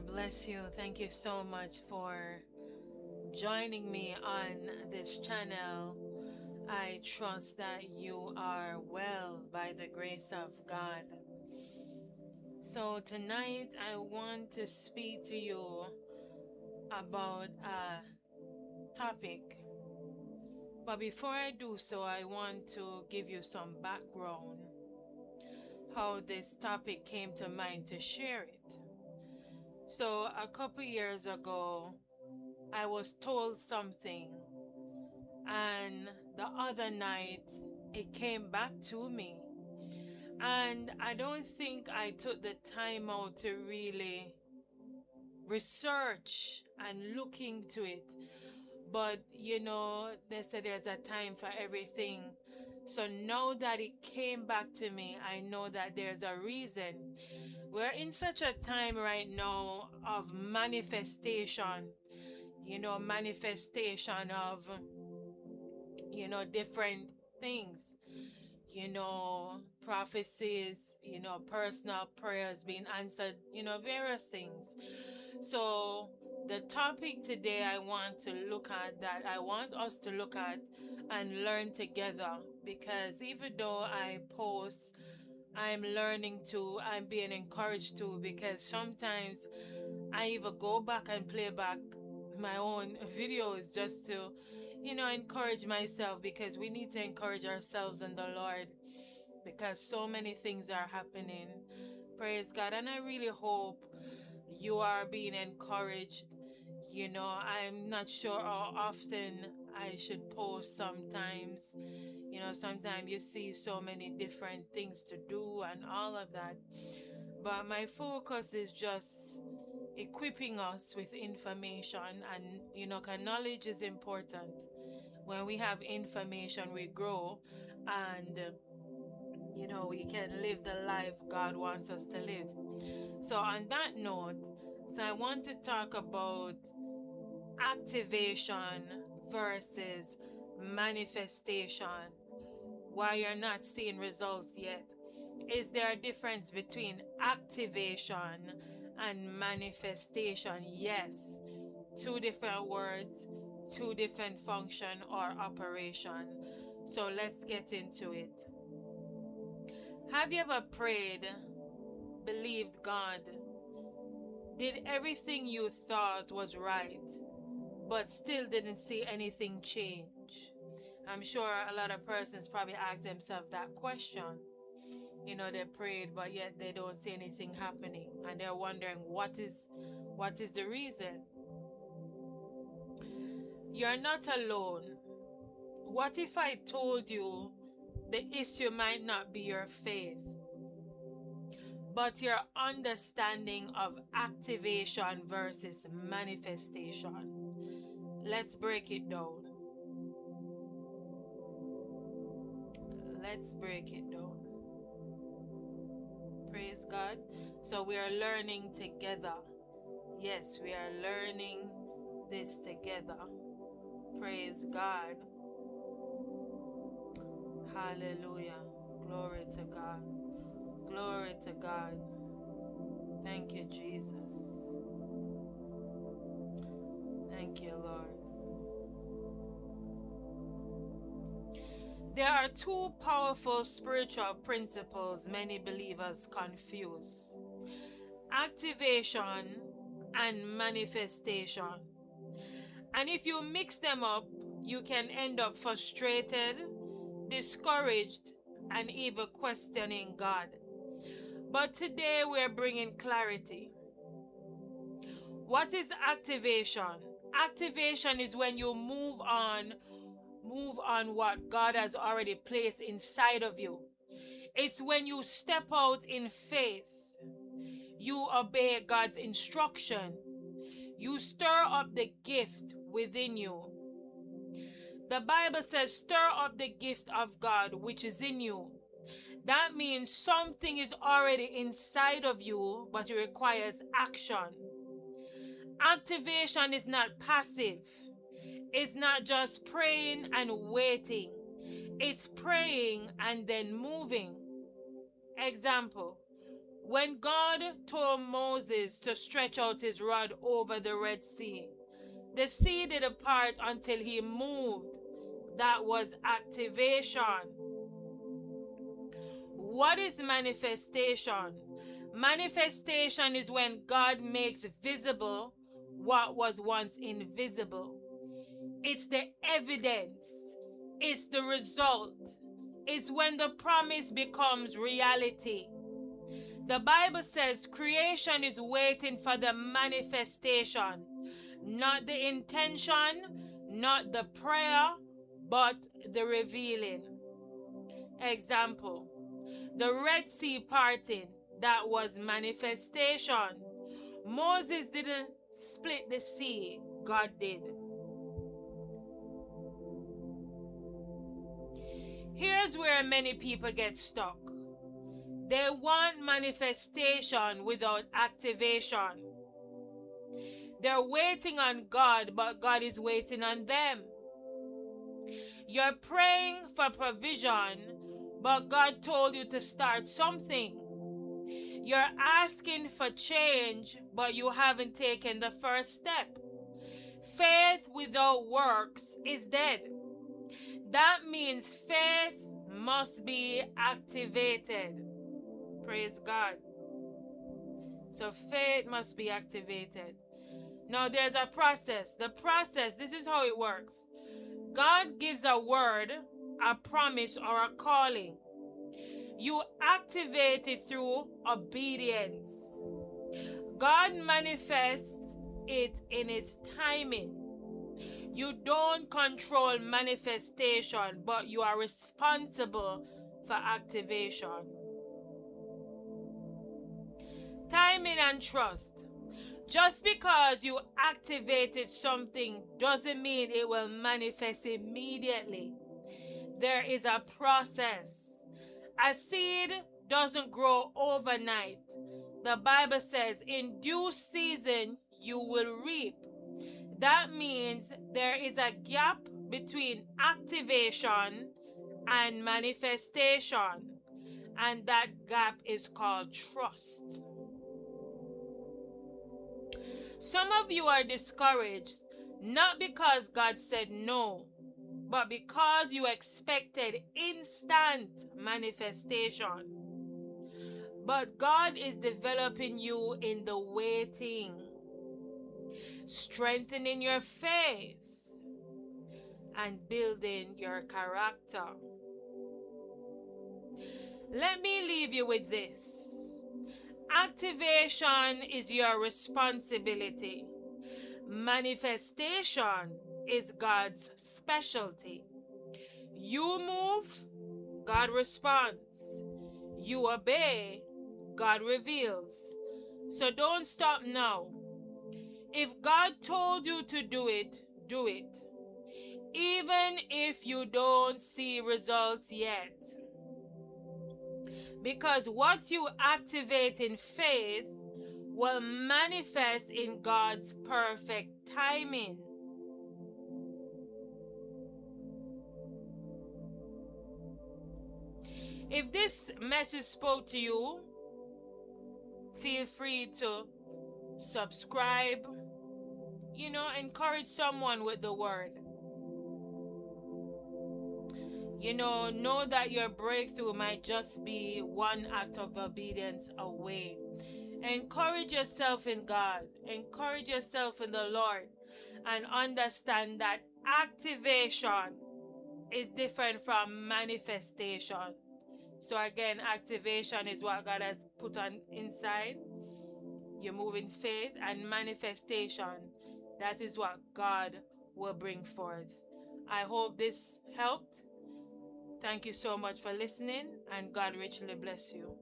bless you. Thank you so much for joining me on this channel. I trust that you are well by the grace of God. So, tonight I want to speak to you about a topic. But before I do so, I want to give you some background how this topic came to mind to share it. So, a couple years ago, I was told something, and the other night it came back to me. And I don't think I took the time out to really research and look into it. But they said there's a time for everything. So now that it came back to me, I know that there's a reason. We're in such a time right now of manifestation, manifestation of, different things, prophecies, personal prayers being answered, various things. So the topic today I want to look at, that I want us to look at and learn together, because even though I post, I'm learning too, I'm being encouraged too, because sometimes I even go back and play back my own videos just to, encourage myself, because we need to encourage ourselves in the Lord, because so many things are happening. Praise God. And I really hope you are being encouraged. I'm not sure how often I should post sometimes. Sometimes you see so many different things to do and all of that. But my focus is just equipping us with information, and 'cause knowledge is important. When we have information, we grow, and we can live the life God wants us to live. So on that note, so I want to talk about activation versus manifestation. Why you're not seeing results yet? Is there a difference between activation and manifestation? Yes. Two different words, two different function or operation. So let's get into it. Have you ever prayed, believed God, did everything you thought was right, but still didn't see anything change? I'm sure a lot of persons probably ask themselves that question. They prayed, but yet they don't see anything happening, and they're wondering what is the reason. You're not alone. What if I told you the issue might not be your faith, but your understanding of activation versus manifestation? Let's break it down. Let's break it down. Praise God. So we are learning together. Yes, we are learning this together. Praise God. Hallelujah. Glory to God. Glory to God. Thank you, Jesus. Thank you, Lord. There are two powerful spiritual principles many believers confuse: activation and manifestation. And if you mix them up, you can end up frustrated, discouraged, and even questioning God. But today we're bringing clarity. What is activation? Activation is when you move on what God has already placed inside of you. It's when you step out in faith. You obey God's instruction. You stir up the gift within you. The Bible says, stir up the gift of God which is in you. That means something is already inside of you, but it requires action. Activation is not passive. It's not just praying and waiting. It's praying and then moving. Example, When God told Moses to stretch out his rod over the Red Sea, the sea didn't part until he moved. That was activation. What is manifestation? Manifestation is when God makes visible what was once invisible. It's the evidence. It's the result. It's when the promise becomes reality. The Bible says creation is waiting for the manifestation, not the intention, not the prayer, but the revealing. Example, the Red Sea parting, that was manifestation. Moses didn't split the sea, God did. Here's where many people get stuck. They want manifestation without activation. They're waiting on God, but God is waiting on them. You're praying for provision, but God told you to start something. You're asking for change, but you haven't taken the first step. Faith without works is dead. That means faith must be activated. Praise God. So faith must be activated. Now there's a process. The process, this is how it works. God gives a word, a promise, or a calling. You activate it through obedience. God manifests it in His timing. You don't control manifestation, but you are responsible for activation. Timing and trust. Just because you activated something doesn't mean it will manifest immediately. There is a process. A seed doesn't grow overnight. The Bible says, in due season you will reap. That means there is a gap between activation and manifestation, and that gap is called trust. Some of you are discouraged, not because God said no, but because you expected instant manifestation. But God is developing you in the waiting, strengthening your faith, and building your character. Let me leave you with this. Activation is your responsibility. Manifestation is God's specialty. You move, God responds. You obey, God reveals. So don't stop now. If God told you to do it, do it. Even if you don't see results yet. Because what you activate in faith will manifest in God's perfect timing. If this message spoke to you, feel free to subscribe. Encourage someone with the word. Know that your breakthrough might just be one act of obedience away. Encourage yourself in God. Encourage yourself in the Lord. And understand that activation is different from manifestation. So again, activation is what God has put on inside. You move in faith, and manifestation, that is what God will bring forth. I hope this helped. Thank you so much for listening, and God richly bless you.